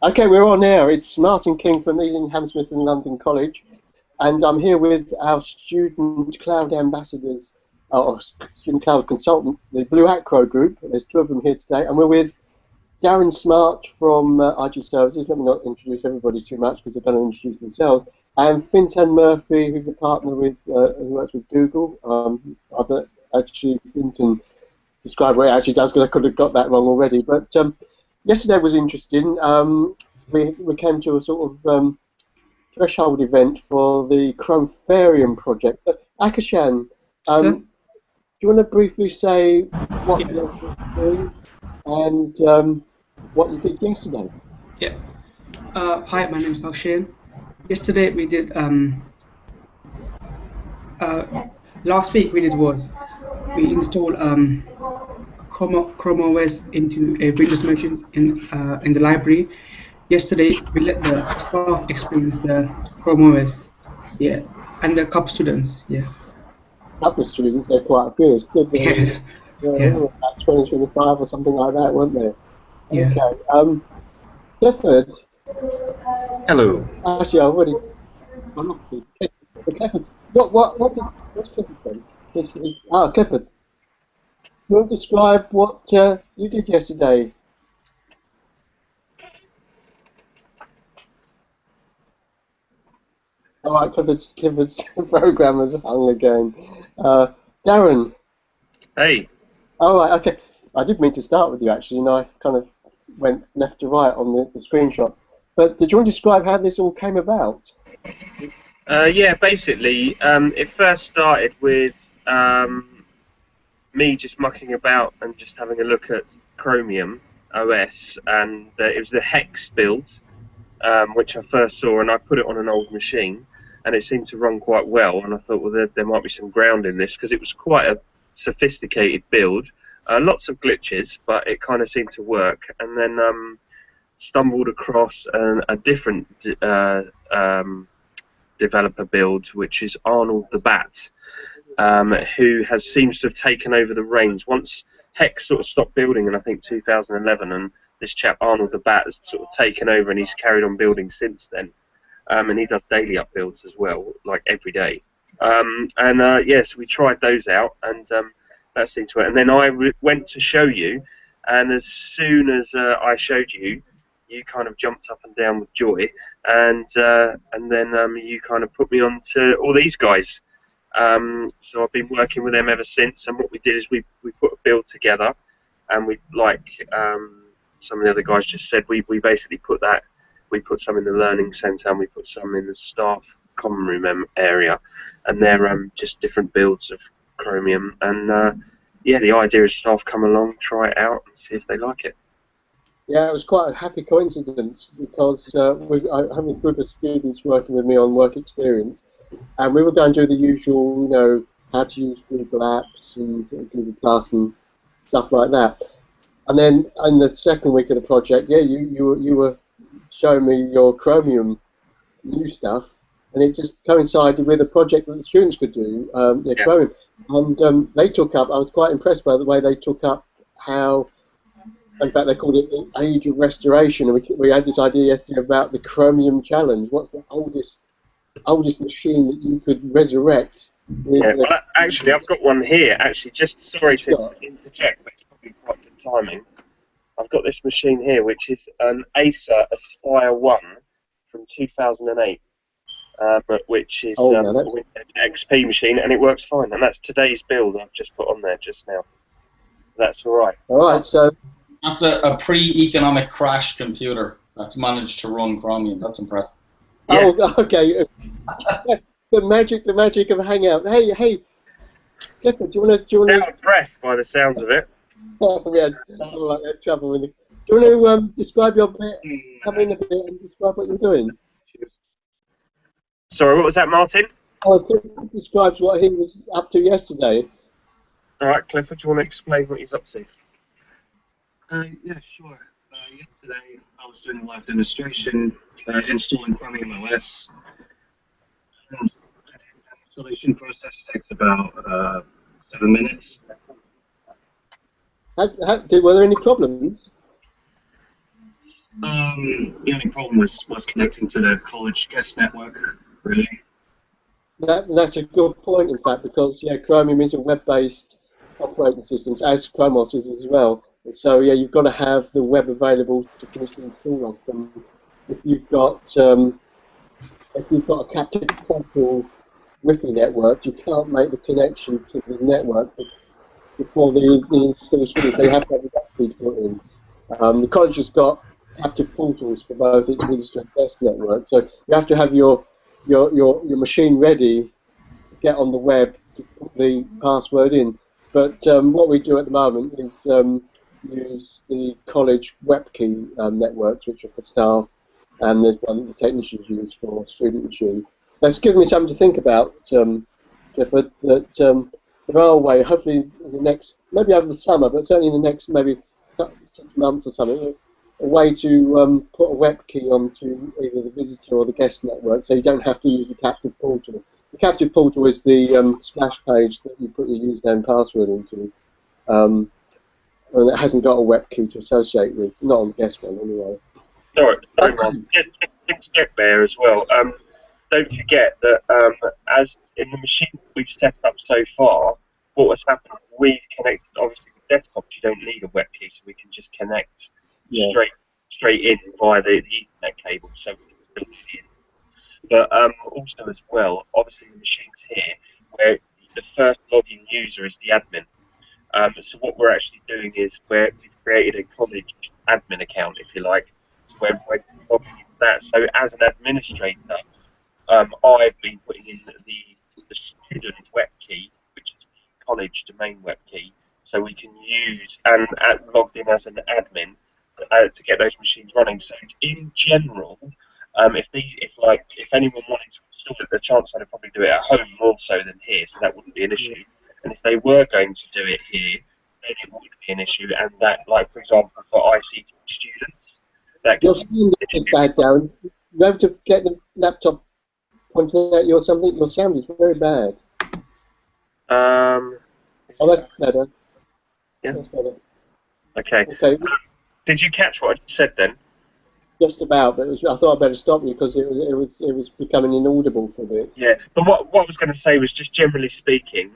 Okay, we're on air. It's Martin King from Ealing, Hammersmith and London College, and I'm here with our student cloud ambassadors, or student cloud consultants, the BluAcro group. There's two of them here today, and we're with Darren Smart from IG Services. Let me not introduce everybody too much because they're going to introduce themselves. And Fintan Murphey, who's a partner with who works with Google. I bet actually Fintan described what he actually does because I could have got that wrong already. But yesterday was interesting. We came to a sort of threshold event for the Chromefarium project. Akashan, do you want to briefly say what you're doing and what you did yesterday? Yeah. Hi, my name is Akshay. Yesterday we did. Last week we installed Chrome OS into Windows machines in the library. Yesterday we let the staff experience the Chrome OS, yeah, and the couple students, yeah. Couple of students, they're quite a few. They were about 20, 25 or something like that, weren't they? Yeah. Okay. Clifford. Hello. Actually, I've already. Clifford. What's Clifford then? Clifford. You want to describe what you did yesterday? All right, Clifford's programmer's hung again. Darren. Hey. All right, okay. I did mean to start with you actually, and I kind of went left to right on the screenshot. But did you want to describe how this all came about? Yeah, basically, it first started with me just mucking about and just having a look at Chromium OS, and it was the Hex build, which I first saw, and I put it on an old machine, and it seemed to run quite well, and I thought, well, there might be some ground in this, because it was quite a sophisticated build, lots of glitches, but it kind of seemed to work, and then stumbled across a different developer build, which is Arnold the Bat, who seems to have taken over the reins once Hex sort of stopped building in, I think, 2011, and this chap Arnold the Bat has sort of taken over, and he's carried on building since then, and he does daily upbuilds as well, like every day. Yes, we tried those out, and that seemed to work. And then I went to show you, and as soon as I showed you, you kind of jumped up and down with joy, and then you kind of put me on to all these guys. So I've been working with them ever since, and what we did is we put a build together, and we, like some of the other guys just said, we basically put some in the learning centre, and we put some in the staff common room area, and they're just different builds of Chromium, and yeah, the idea is staff come along, try it out, and see if they like it. Yeah, it was quite a happy coincidence because I have a group of students working with me on work experience, and we were going to do the usual, you know, how to use Google Apps and Google Plus and stuff like that. And then in the second week of the project, yeah, you were showing me your Chromium new stuff, and it just coincided with a project that the students could do, Chromium, and they took up. I was quite impressed by the way they took up how. In fact, they called it the Age of Restoration, and we had this idea yesterday about the Chromium Challenge. What's the oldest machine that you could resurrect? Yeah, well, actually, I've got one here. Actually, just sorry to interject, but it's probably quite good timing. I've got this machine here, which is an Acer Aspire 1 from 2008, which is a Windows XP machine, and it works fine. And that's today's build I've just put on there just now. That's all right. All right, so. That's a pre-economic crash computer that's managed to run Chromium. That's impressive. Yeah. Oh, okay. the magic of Hangout. Hey, Clifford, do you want to? Out of breath by the sounds of it. We had trouble with it. Do you want to describe your bit? Come in a bit and describe what you're doing. Sorry, what was that, Martin? Oh, Clifford describes what he was up to yesterday. All right, Clifford, do you want to explain what he's up to? Yeah, sure. Yesterday I was doing a live demonstration installing Chromium OS. And the installation process takes about 7 minutes. Were there any problems? Well, The only problem was connecting to the college guest network, really. That's a good point, in fact, because yeah, Chromium is a web-based operating system, as Chromos is as well. And so yeah, you've got to have the web available to finish the install of them. If you've got a captive portal Wi-Fi network, you can't make the connection to the network before the install is finished. So you have to have the battery put in. The college has got captive portals for both its visitor and guest network, so you have to have your machine ready to get on the web to put the password in. But what we do at the moment is use the college WebKey networks, which are for staff, and there's one that the technicians use for student machine. That's given me something to think about, Clifford, that there are a way, hopefully in the next, maybe over the summer, but certainly in the next maybe 6 months or something, a way to put a WebKey onto either the visitor or the guest network, so you don't have to use the captive portal. The captive portal is the splash page that you put your username and password into, and it hasn't got a WebKey to associate with, not on the guest one anyway. Sorry, Ron. Just get there as well. Don't forget that as in the machine we've set up so far, what has happened, we've connected, obviously with desktops you don't need a WebKey, so we can just connect straight in via the Ethernet cable, so we can still see it. But also as well, obviously the machine's here, where the first login user is the admin. So what we're actually doing is we've created a college admin account, if you like, so we're logging into that. So as an administrator, I've been putting in the student web key, which is college domain web key, so we can use and logged in as an admin to get those machines running. So in general, if anyone wanted to install it, the chance they'd probably do it at home more so than here, so that wouldn't be an issue. And if they were going to do it here, then it would be an issue. And that, like for example, for ICT students, that your sound is bad, Darren. You have to get the laptop pointing at you or something. Your sound is very bad. Oh, that's better. Yeah. That's better. Okay. Okay. Did you catch what I said then? Just about, but I thought I'd better stop you because it was becoming inaudible for a bit. Yeah, but what I was going to say was just generally speaking,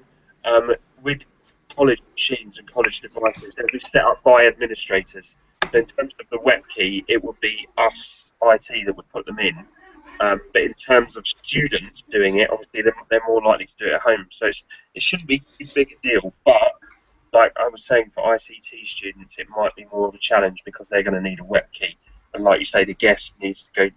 with college machines and college devices, they'll be set up by administrators. So in terms of the web key, it would be us, IT, that would put them in. But in terms of students doing it, obviously they're more likely to do it at home. So it shouldn't be too big a deal. But like I was saying, for ICT students, it might be more of a challenge because they're going to need a web key. And like you say, the guest needs to go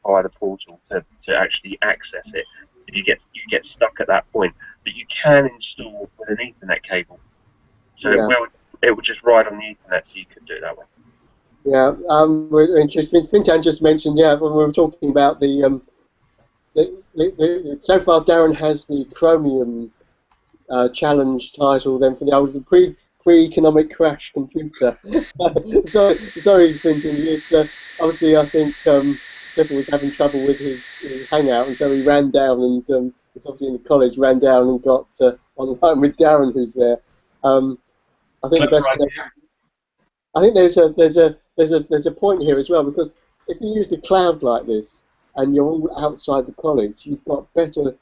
via the portal to actually access it. You get stuck at that point. But you can install with an Ethernet cable. So it will just ride on the Ethernet, so you could do it that way. Yeah, Fintan just mentioned, when we were talking about so far Darren has the Chromium challenge title then for the old pre-economic crash computer. sorry, Fintan. It's obviously I think Clifford was having trouble with his Hangout, and so he ran down and was obviously in the college, ran down and got online with Darren, who's there. I think the best. I think there's a point here as well, because if you use the cloud like this and you're all outside the college, you've got better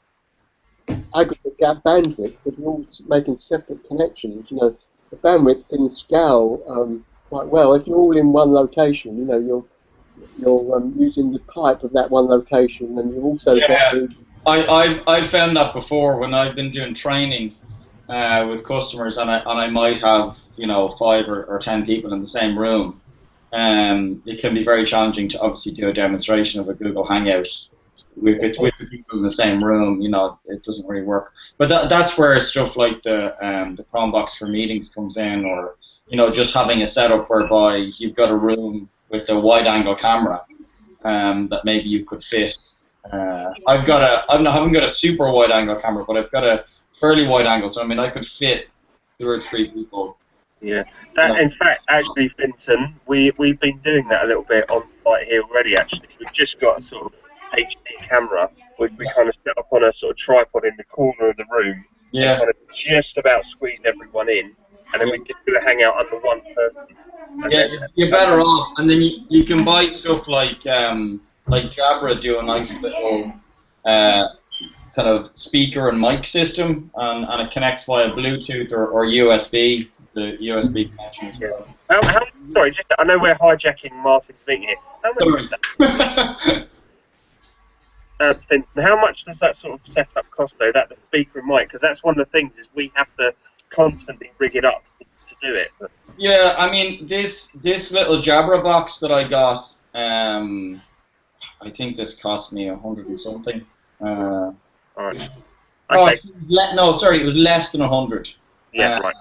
aggregate bandwidth because you're all making separate connections. You know, the bandwidth can scale quite well. If you're all in one location, you know, you're using the pipe of that one location, and you've also got the. I've found that before when I've been doing training with customers, and I might have 5 or 10 people in the same room. It can be very challenging to obviously do a demonstration of a Google Hangout with the people in the same room. It doesn't really work. But that's where stuff like the Chromebox for meetings comes in, or just having a setup whereby you've got a room with a wide-angle camera that maybe you could fit. I haven't got a super wide-angle camera, but I've got a fairly wide angle, so I mean I could fit 2 or 3 people. Yeah, in fact, actually, Fintan, we've been doing that a little bit on site here already. Actually, we've just got a sort of HD camera, which we kind of set up on a sort of tripod in the corner of the room. Yeah. And kind of just about squeeze everyone in, and then we just do a hangout under one person. Yeah, you're better off, and then you can buy stuff like Jabra do a nice little kind of speaker and mic system, and it connects via Bluetooth or USB, the USB connection as well. Sorry, I know we're hijacking Martin's thing here. How much does that sort of setup cost, though, the speaker and mic? Because that's one of the things, is we have to constantly rig it up to do it. Yeah, I mean, this little Jabra box that I got, I think this cost me 100 and something. All right. Okay. No, sorry, it was less than 100. Yeah, right.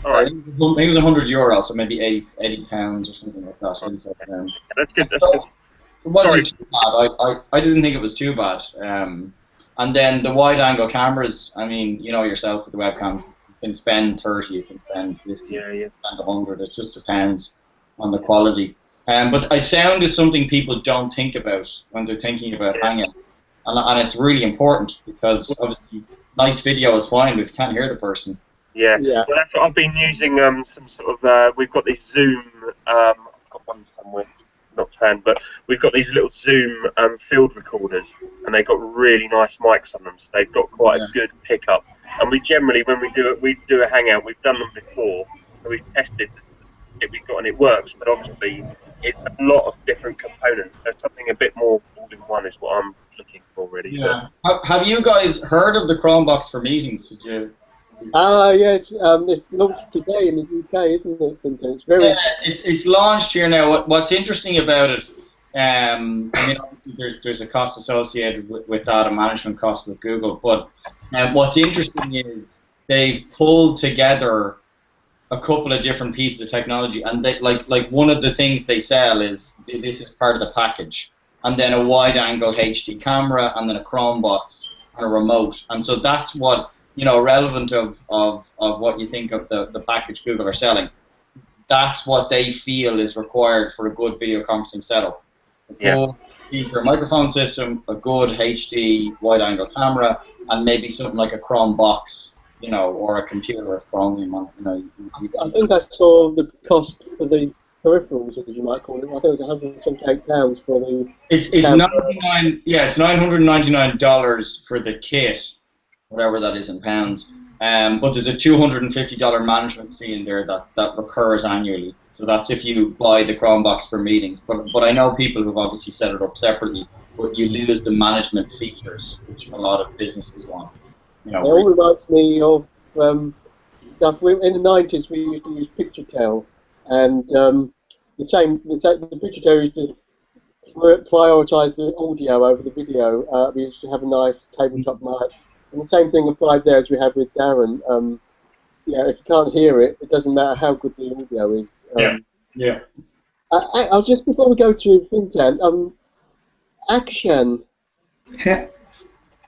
All right. I think it was €100, so maybe 80 pounds or something like that. That's good. That's good. It wasn't too bad. I didn't think it was too bad. And then the wide-angle cameras, I mean, you know yourself with the webcams, you can spend 30, you can spend 50, you can spend 100. It just depends on the quality. But sound is something people don't think about when they're thinking about Hangout. And it's really important, because obviously nice video is fine, but if you can't hear the person. Yeah. Well, that's what I've been using. Some sort of we've got these Zoom. I've got one somewhere, not to hand, but we've got these little Zoom field recorders, and they've got really nice mics on them, so they've got quite a good pickup. And we generally, when we do a Hangout, we've done them before, and we've tested it, and it works. But obviously, it's a lot of different components. So something a bit more all-in-one is what I'm looking for, really. Yeah. Have you guys heard of the Chromebox for meetings? Did you? Yes. It's launched today in the UK, isn't it, Fintan? It's very. Yeah, it's launched here now. What's interesting about it? I mean, obviously there's a cost associated with that, a management cost with Google. But what's interesting is they've pulled together a couple of different pieces of technology, and they, like one of the things they sell is this is part of the package, and then a wide-angle HD camera, and then a Chromebox and a remote, and so that's what, you know, relevant of what you think of the package Google are selling. That's what they feel is required for a good video conferencing setup. A good speaker microphone system, a good HD wide-angle camera, and maybe something like a Chromebox, you know, or a computer with Chromium on. You know, I think I saw the cost for the peripherals, as you might call it. I think it was £178 for the. It's $99. Yeah, it's $999 for the kit, whatever that is in pounds. But there's a $250 management fee in there that recurs annually. So that's if you buy the Chromebox for meetings. But I know people who've obviously set it up separately, but you lose the management features, which a lot of businesses want. You know, it all reminds me of stuff. In the 90s, we used to use PictureTel, and the PictureTel used to prioritise the audio over the video. We used to have a nice tabletop mic. And the same thing applied there as we had with Darren. If you can't hear it, it doesn't matter how good the audio is. I'll just, before we go to Fintan, Akshan. Yeah.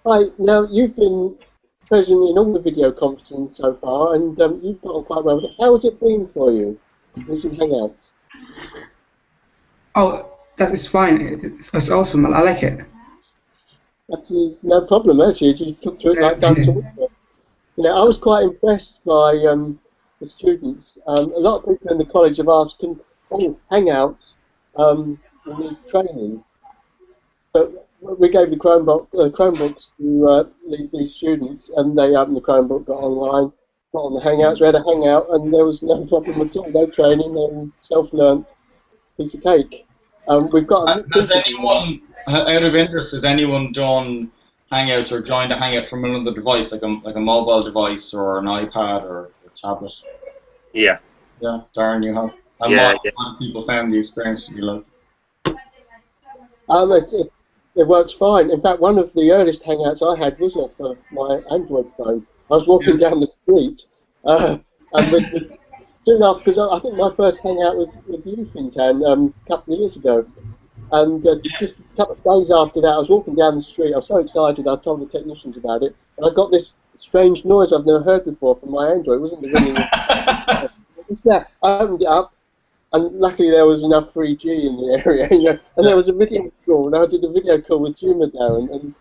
Hi. Now you've been present in all the video conferencing so far, and you've got on quite well with it. How has it been for you using Hangouts? Oh, it's fine. It's awesome. I like it. That's no problem, actually. You took to it like down to winter. You know, I was quite impressed by the students. A lot of people in the college have asked, Hangouts need training. But we gave the Chromebooks to these students, and they opened the Chromebook, got online, got on the Hangouts. We had a Hangout, and there was no problem at all, no training, and self-learned piece of cake. We've got. Has anyone, out of interest, has anyone done Hangouts or joined a Hangout from another device, like a mobile device or an iPad or a tablet? Yeah. Yeah, Darren, you have. And a lot of people found the experience to be like. It works fine. In fact, one of the earliest Hangouts I had was off of my Android phone. I was walking down the street, and soon after, because I think my first Hangout was with you, Fintan, a couple of years ago. And just a couple of days after that, I was walking down the street. I was so excited, I told the technicians about it. And I got this strange noise I've never heard before from my Android. It wasn't the ringing. What's that? I opened it up, and luckily there was enough 3G in the area, you know. And there was a video call, and I did a video call with Juma Darren, and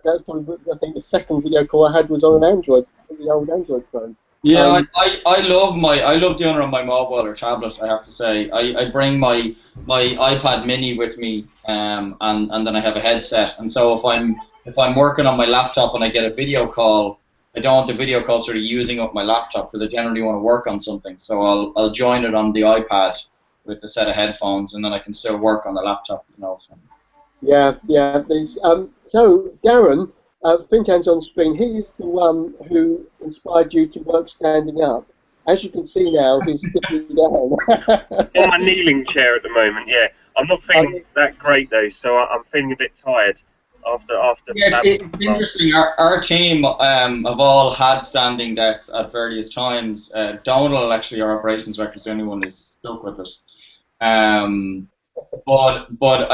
that's probably, I think, the second video call I had was on an Android, the old Android phone. Yeah, I love doing it on my mobile or tablet. I have to say, I bring my iPad Mini with me, and then I have a headset. And so if I'm working on my laptop and I get a video call, I don't want the video call sort of using up my laptop because I generally want to work on something. So I'll join it on the iPad with a set of headphones, and then I can still work on the laptop. You know. Yeah, yeah. So Darren, Fintan's on screen. He's the one who inspired you to work standing up. As you can see now, he's sitting down. On my kneeling chair at the moment. Yeah, I'm not feeling that great though, so I'm feeling a bit tired after. Yeah, it's interesting. Our team have all had standing desks at various times. Donald, actually, our operations director, is the only one who's stuck with it. But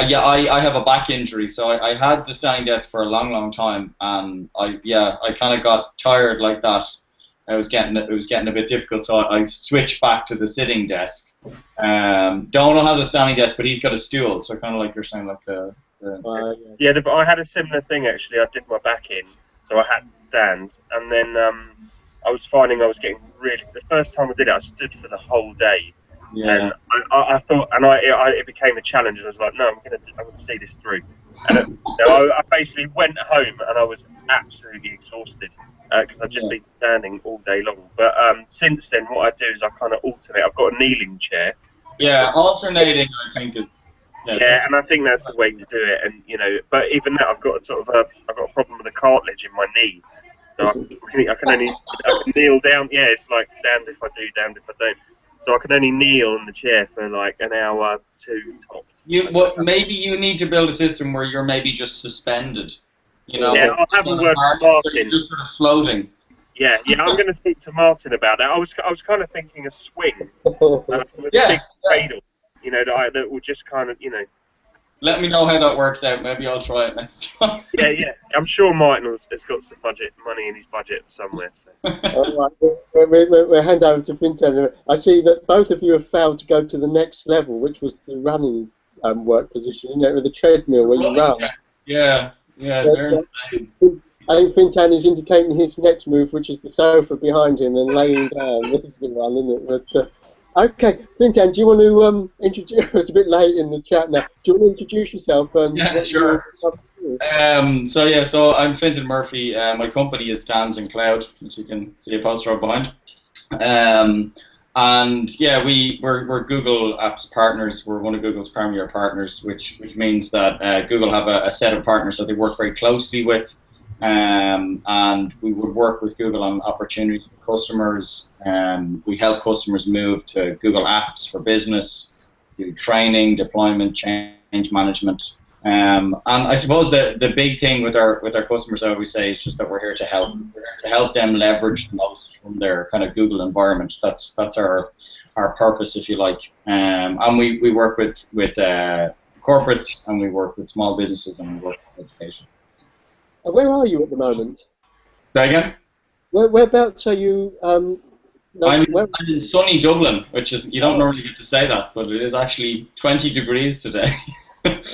yeah, I have a back injury, so I had the standing desk for a long time, and I kind of got tired like that. It was getting a bit difficult, so I switched back to the sitting desk. Donald has a standing desk, but he's got a stool, so kind of like you're saying, like the yeah, but I had a similar thing actually. I did my back in, so I had to stand, and then I was finding I was getting really. The first time I did it, I stood for the whole day. Yeah. And I thought, and it became a challenge, and I was like, no, I'm gonna see this through. And I basically went home, and I was absolutely exhausted because I'd just been standing all day long. But since then, what I do is I kind of alternate. I've got a kneeling chair. Yeah, alternating, I think is. Yeah, and I think that's the way to do it. And but even that, I've got I've got a problem with the cartilage in my knee. So I can kneel down. Yeah, it's like damned if I do, damned if I don't. So I can only kneel in the chair for like an hour, 2 tops. Maybe you need to build a system where you're maybe just suspended. Yeah, I'll have a word with Martin. So you're just sort of floating. Yeah, I'm going to speak to Martin about that. I was kind of thinking a swing with a big cradle, that would just kind of, Let me know how that works out. Maybe I'll try it next time. Yeah. I'm sure Martin has got some money in his budget somewhere. So. All right, we'll hand over to Fintan. I see that both of you have failed to go to the next level, which was the running work position, with the treadmill where you run. Yeah, they're insane. I think Fintan is indicating his next move, which is the sofa behind him and laying down. This is the one, isn't it? But, okay, Fintan, do you want to introduce? It's a bit late in the chat now. Do you want to introduce yourself? Yeah, sure. So I'm Fintan Murphey. My company is Stands and Cloud, which you can see a poster up behind. And yeah, we're Google Apps partners. We're one of Google's premier partners, which means that Google have a set of partners that they work very closely with. And we would work with Google on opportunities for customers. We help customers move to Google Apps for business, do training, deployment, change management. And I suppose the big thing with our customers, I always say, is just that we're here to help. We're here to help them leverage the most from their kind of Google environment. That's our purpose, if you like. And we work with corporates, and we work with small businesses, and we work with education. Where are you at the moment? Say again? Whereabouts are you? I'm in sunny Dublin, which is, you don't normally get to say that, but it is actually 20 degrees today. And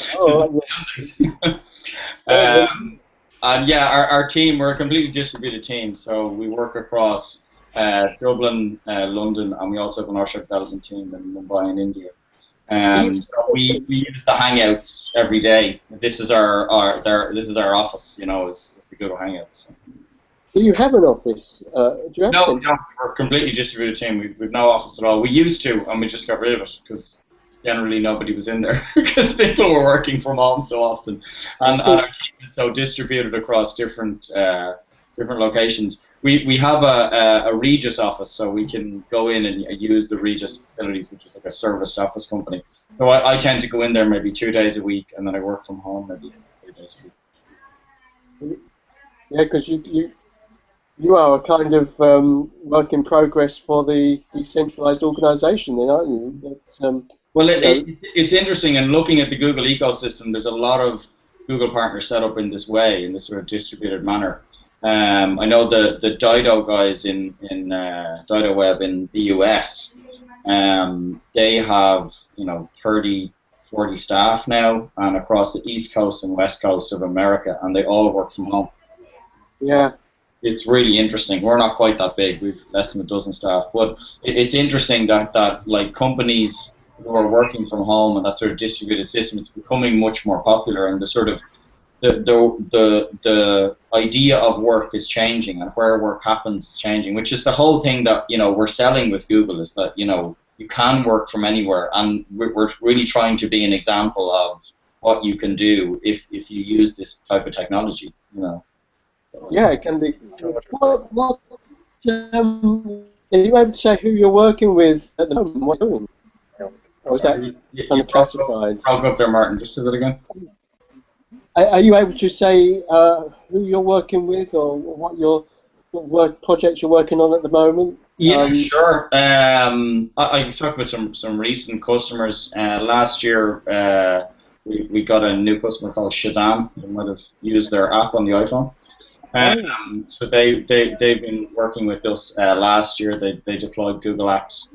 yeah, our team, we're a completely distributed team, so we work across Dublin, London, and we also have an offshore development team in Mumbai and India. So we use the Hangouts every day. This is our office, is the Google Hangouts. Do you have an office? Do you have no, we don't. We're a completely distributed team. We've no office at all. We used to, and we just got rid of it because generally nobody was in there because people were working from home so often, and our team is so distributed across different locations. We have a Regis office, so we can go in and use the Regis facilities, which is like a serviced office company. So I tend to go in there maybe 2 days a week, and then I work from home maybe 3 days a week. Yeah, because you are a kind of work in progress for the decentralized organization, then, aren't you? That's, well, it's interesting, and looking at the Google ecosystem, there's a lot of Google partners set up in this way, in this sort of distributed manner. I know the Dido guys in Dido Web in the US, they have 30, 40 staff now, and across the East Coast and West Coast of America, and they all work from home. Yeah. it's really interesting. We're not quite that big. We've less than a dozen staff, but it's interesting that like companies who are working from home and that sort of distributed system, it's becoming much more popular, and the sort of the idea of work is changing, and where work happens is changing, which is the whole thing that we're selling with Google, is that you can work from anywhere, and we're really trying to be an example of what you can do if you use this type of technology. Yeah, it can be. What are you able to say who you're working with at the moment? What you're doing? Or is that unclassified? I'll go up there, Martin. Just say that again. Are you able to say who you're working with, or what your work projects you're working on at the moment? Yeah, sure. I talked about some recent customers. Last year, we got a new customer called Shazam. You might have used their app on the iPhone. So they've been working with us last year. They deployed Google Apps.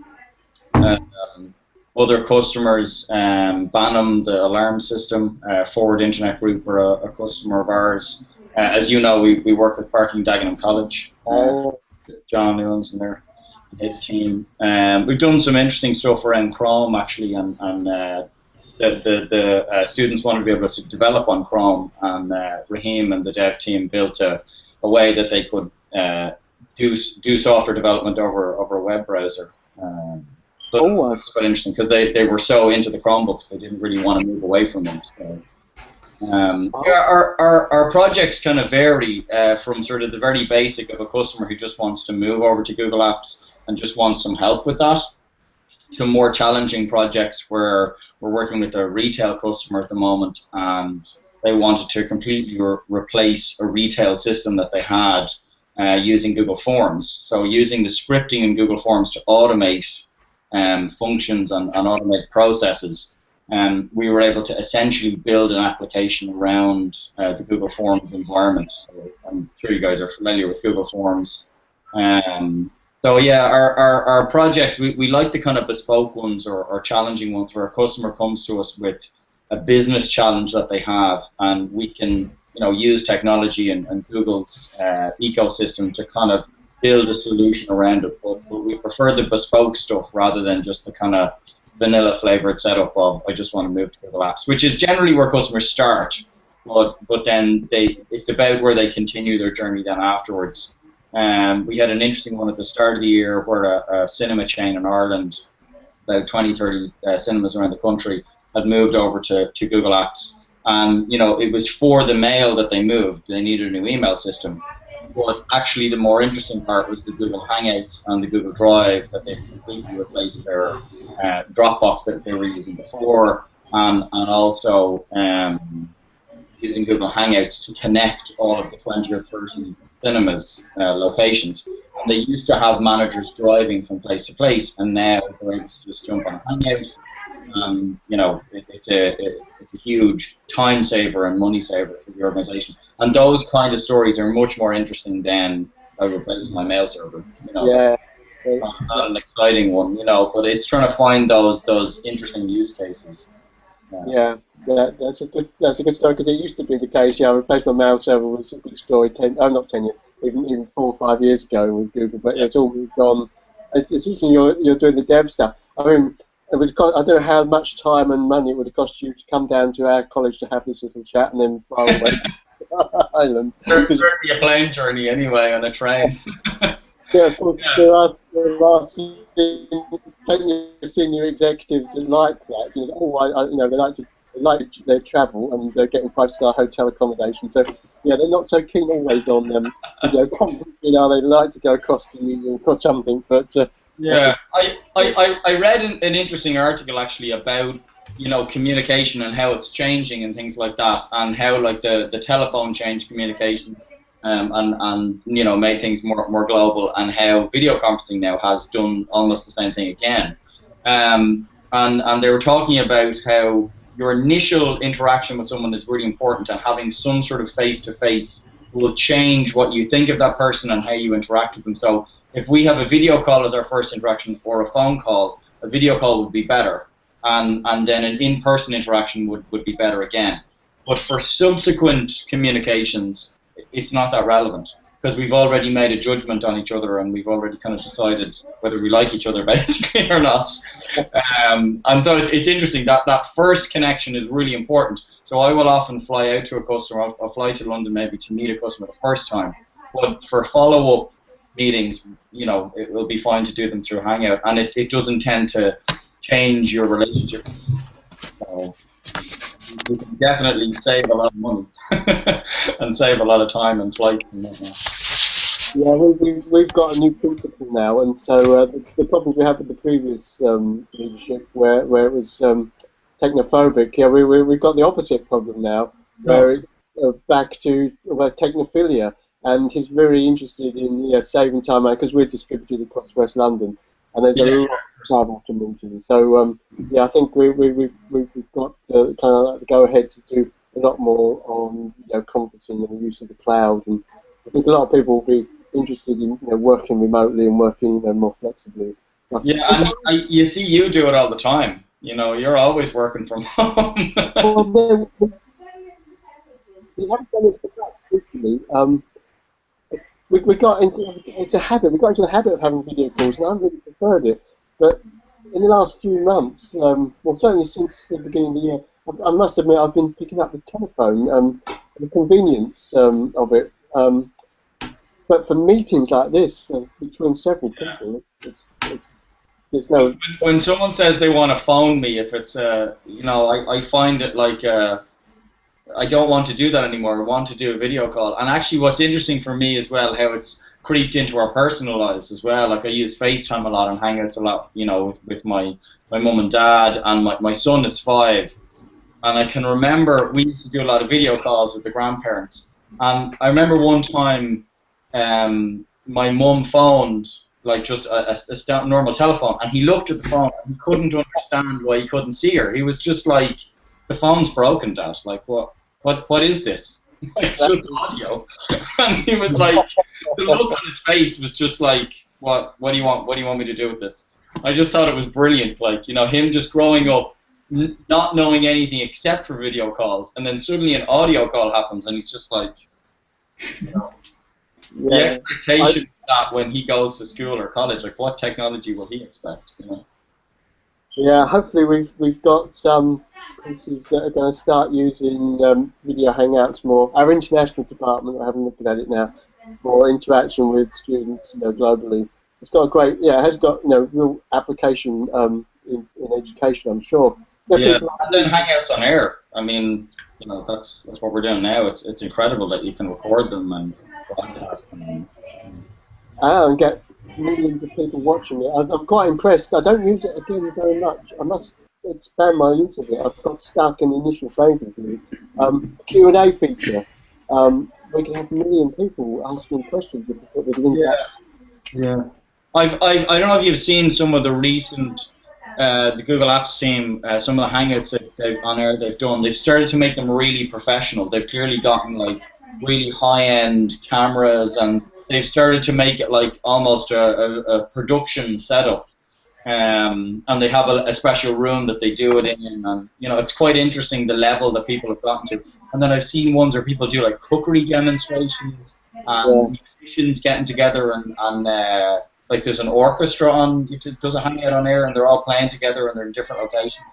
Other customers, Banham, the alarm system, Forward Internet Group, are a customer of ours. As you know, we work with Parking Dagenham College. John Newlands and his team. We've done some interesting stuff around Chrome, actually, and the students wanted to be able to develop on Chrome, and Raheem and the dev team built a way that they could do software development over a web browser. So it's quite interesting, because they were so into the Chromebooks, they didn't really want to move away from them. So, our projects kind of vary from sort of the very basic of a customer who just wants to move over to Google Apps and just wants some help with that, to more challenging projects where we're working with a retail customer at the moment, and they wanted to completely replace a retail system that they had using Google Forms. So using the scripting in Google Forms to automate functions and automate processes, we were able to essentially build an application around the Google Forms environment. So I'm sure you guys are familiar with Google Forms. So yeah, our projects, we like the kind of bespoke ones or challenging ones where a customer comes to us with a business challenge that they have, and we can use technology and Google's ecosystem to kind of build a solution around it. But we prefer the bespoke stuff rather than just the kind of vanilla flavored setup of I just want to move to Google Apps, which is generally where customers start, but then it's about where they continue their journey then afterwards. We had an interesting one at the start of the year where a cinema chain in Ireland, about 20-30 cinemas around the country, had moved over to Google Apps, and it was for the mail that they moved. They needed a new email system. But actually the more interesting part was the Google Hangouts and the Google Drive, that they've completely replaced their Dropbox that they were using before, and also using Google Hangouts to connect all of the 20 or 30 cinemas locations. And they used to have managers driving from place to place, and now they're able to just jump on a Hangout. It's a huge time saver and money saver for the organization. And those kind of stories are much more interesting than I replace my mail server. Yeah. Not an exciting one, but it's trying to find those interesting use cases. Yeah, that's a good story, because it used to be the case. Yeah, I replaced my mail server was a good story. Not 10 years, even 4 or 5 years ago with Google, but it's all moved on. It's interesting you're doing the dev stuff. I mean, it would cost, I don't know how much time and money it would have cost you to come down to our college to have this little chat and then fly away to Ireland. Certainly a plane journey anyway, on a train. Yeah, of course, there are senior executives that like that. They like their travel and getting 5-star hotel accommodation. So yeah, they're not so keen always on conference. They like to go across to New York or something. But yeah, I read an interesting article actually about communication and how it's changing and things like that, and how like the telephone changed communication. And made things more global, and how video conferencing now has done almost the same thing again. And they were talking about how your initial interaction with someone is really important, and having some sort of face-to-face will change what you think of that person and how you interact with them. So if we have a video call as our first interaction, or a phone call, a video call would be better, and then an in-person interaction would be better again. But for subsequent communications, it's not that relevant. because we've already made a judgment on each other and we've already kind of decided whether we like each other basically or not. And so it's interesting that that first connection is really important. So I will often fly out to a customer. I'll fly to London maybe to meet a customer the first time, but for follow-up meetings, you know, it will be fine to do them through Hangout, and it doesn't tend to change your relationship. So you can definitely save a lot of money and save a lot of time and flights and whatnot. Yeah, we've got a new principal now, and so the problems we had with the previous leadership, where it was technophobic, yeah, we've got the opposite problem now, where it's back to technophilia, and he's very interested in saving time, because we're distributed across West London, and there's a lot of travel to meetings. So yeah, I think we've got kind of like the go ahead to do a lot more on conferencing and the use of the cloud, and I think a lot of people will be interested in working remotely and working more flexibly. Yeah, and you see you do it all the time. You know, you're always working from home. Well, we haven't done this for that recently. We got into it's a habit. We got into the habit of having video calls, and I really preferred it. But in the last few months, well, certainly since the beginning of the year, I must admit I've been picking up the telephone, the convenience of it. But for meetings like this between several people, it's no. When someone says they want to phone me, if it's I find it like I don't want to do that anymore. I want to do a video call. And actually, what's interesting for me as well, how it's creeped into our personal lives as well. Like I use FaceTime a lot and Hangouts a lot, with my mum and dad, and my son is 5. And I can remember we used to do a lot of video calls with the grandparents. And I remember one time my mum phoned, like just a normal telephone, and he looked at the phone and he couldn't understand why he couldn't see her. He was just like, the phone's broken, Dad. Like, what is this? It's just audio. And he was like, the look on his face was just like, what do you want me to do with this? I just thought it was brilliant, like, him just growing up not knowing anything except for video calls, and then suddenly an audio call happens and he's just like, the expectation that when he goes to school or college, like what technology will he expect? Yeah, hopefully we've got some courses that are going to start using video hangouts more. Our international department, I haven't looked at it now, more interaction with students, globally. It's got a great, it has got real application in education, I'm sure. Yeah, and then Hangouts on air. I mean, that's what we're doing now. It's incredible that you can record them and broadcast them. And get millions of people watching it. I'm quite impressed. I don't use it again very much. I must expand my use of it. I've got stuck in the initial phases of it. Q&A feature. We can have a million people asking questions if we put the link out. Yeah. I don't know if you've seen some of the recent the Google Apps team, some of the Hangouts that they've done. They've started to make them really professional. They've clearly gotten like really high-end cameras, and they've started to make it like almost a production setup. And they have a special room that they do it in, and it's quite interesting the level that people have gotten to. And then I've seen ones where people do like cookery demonstrations and musicians getting together and like there's an orchestra does a hangout on air, and they're all playing together and they're in different locations.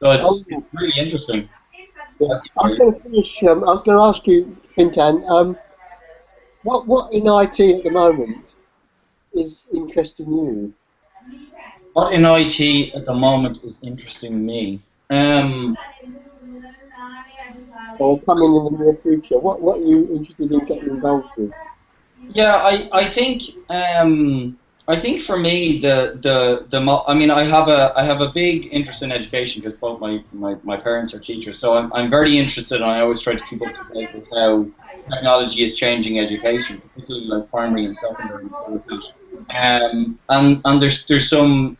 So it's really interesting. Yeah. I was going to finish. I was going to ask you, Fintan, what in IT at the moment is interesting you? What in IT at the moment is interesting me? Or coming in the near future? What are you interested in getting involved with? Yeah, I think for me I mean I have a big interest in education because both my parents are teachers, so I'm very interested, and I always try to keep up to date with how technology is changing education, particularly like primary and secondary. And there's some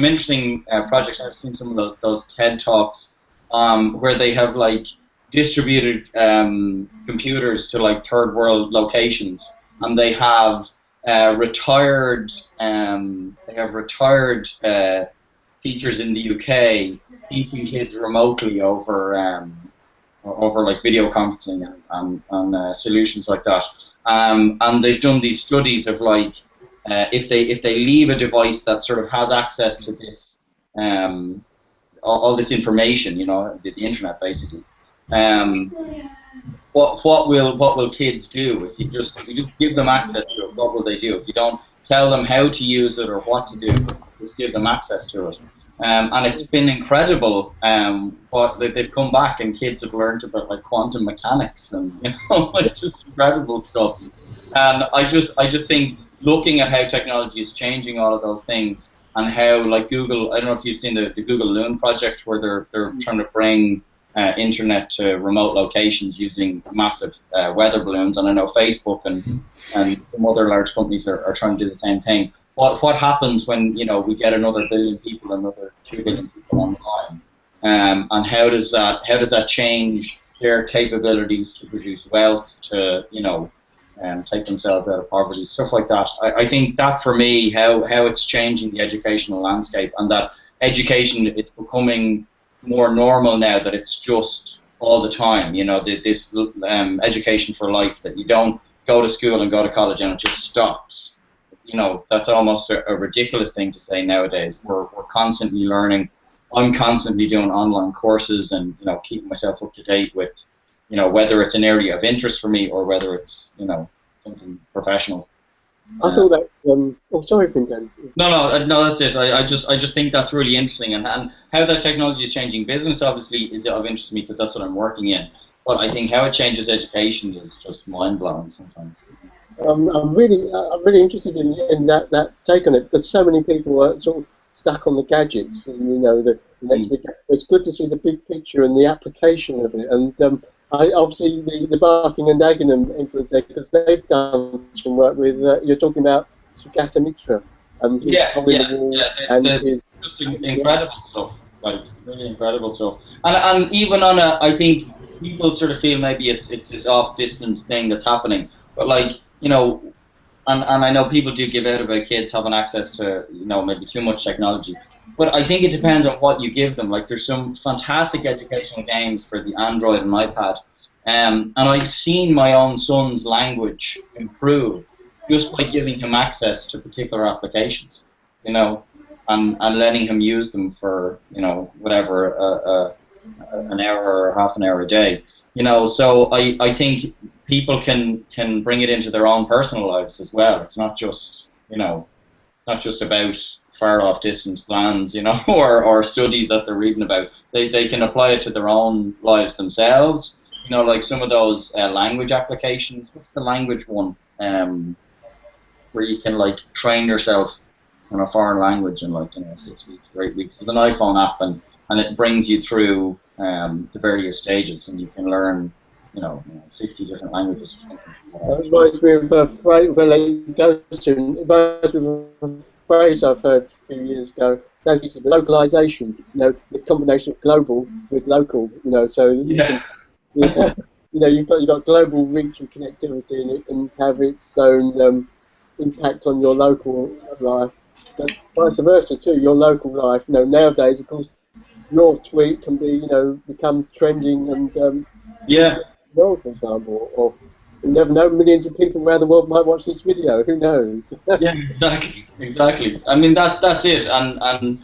interesting projects. I've seen some of those TED Talks where they have like distributed computers to like third world locations, and they have retired teachers in the UK teaching kids remotely over over like video conferencing and solutions like that. And they've done these studies of like if they leave a device that sort of has access to this all this information, you know, the internet basically. What will kids do if you just give them access to it? What will they do if you don't tell them how to use it or what to do? Just give them access to it. And it's been incredible. What they've come back and kids have learned about like quantum mechanics and it's just incredible stuff. And I just think looking at how technology is changing all of those things and how like Google, I don't know if you've seen the Google Loon project where they're trying to bring internet to remote locations using massive weather balloons, and I know Facebook and some other large companies are trying to do the same thing. What happens when we get another billion people, another 2 billion people online, and how does that change their capabilities to produce wealth, to take themselves out of poverty, stuff like that. I think that for me, how it's changing the educational landscape, and that education, it's becoming more normal now, that it's just all the time, this education for life, that you don't go to school and go to college and it just stops. That's almost a ridiculous thing to say nowadays. We're constantly learning. I'm constantly doing online courses and keeping myself up to date with whether it's an area of interest for me or whether it's something professional. I thought that. Oh, sorry, Fintan. No, that's it. I just think that's really interesting, and how that technology is changing business obviously is of interest to me because that's what I'm working in. But I think how it changes education is just mind blowing sometimes. I'm really interested in that take on it, because so many people are sort of stuck on the gadgets, and the next big. It's good to see the big picture and the application of it, and obviously the Barking and Dagenham influence there, because they've done some work with. You're talking about Sugata Mitra, just incredible stuff, like really incredible stuff, and even on I think people sort of feel maybe it's this off distance thing that's happening, but like and I know people do give out about kids having access to maybe too much technology, but I think it depends on what you give them. Like there's some fantastic educational games for the Android and iPad, and I've seen my own son's language improve just by giving him access to particular applications, and letting him use them for whatever an hour or half an hour a day. So I think people can bring it into their own personal lives as well. It's not just it's not just about far off distant lands, or studies that they're reading about. They can apply it to their own lives themselves. Like some of those language applications. What's the language one? Where you can like train yourself in a foreign language in 6 weeks or 8 weeks. There's an iPhone app, and it brings you through the various stages, and you can learn 50 different languages. That reminds me of a phrase. Well, it goes to. It reminds me of a phrase I've heard a few years ago. That's localization. The combination of global with local. So you've got global reach and connectivity, and it can have its own impact on your local life, but vice versa too. Your local life. Nowadays, of course, your tweet can be become trending and world, for example, or you never know, millions of people around the world might watch this video. Who knows? Yeah, exactly. I mean that's it, and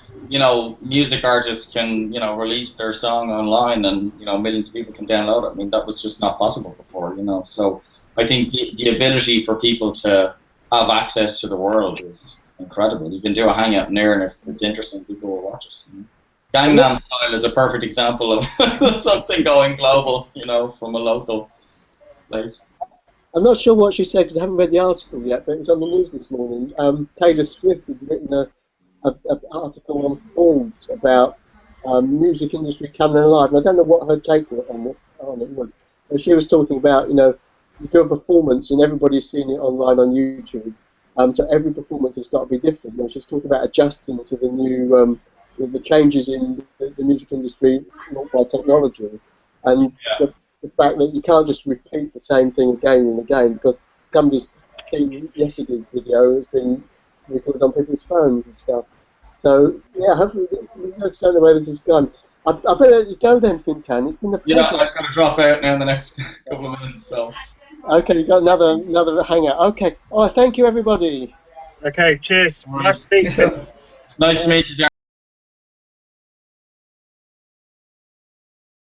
music artists can release their song online, and millions of people can download it. I mean that was just not possible before. So I think the ability for people to have access to the world is incredible. You can do a hangout in there, and if it's interesting, people will watch it. Gangnam Style is a perfect example of something going global, from a local place. I'm not sure what she said because I haven't read the article yet, but it was on the news this morning. Taylor Swift had written an article on Forbes about music industry coming alive, and I don't know what her take on it was. But she was talking about, you do a performance and everybody's seen it online on YouTube, so every performance has got to be different. And she's talking about adjusting to the new the changes in the music industry by technology, and the fact that you can't just repeat the same thing again and again, because somebody's seen yesterday's video has been recorded on people's phones and stuff. So yeah, hopefully we don't know where this has gone. I better let you go then, Fintan. It's been a pleasure. Yeah, I've got to drop out now in the next couple of minutes. So. Okay, you got another hangout. Okay. All right. Thank you, everybody. Okay, cheers. Nice to meet Yes, you. sir. Nice to meet you, Jack.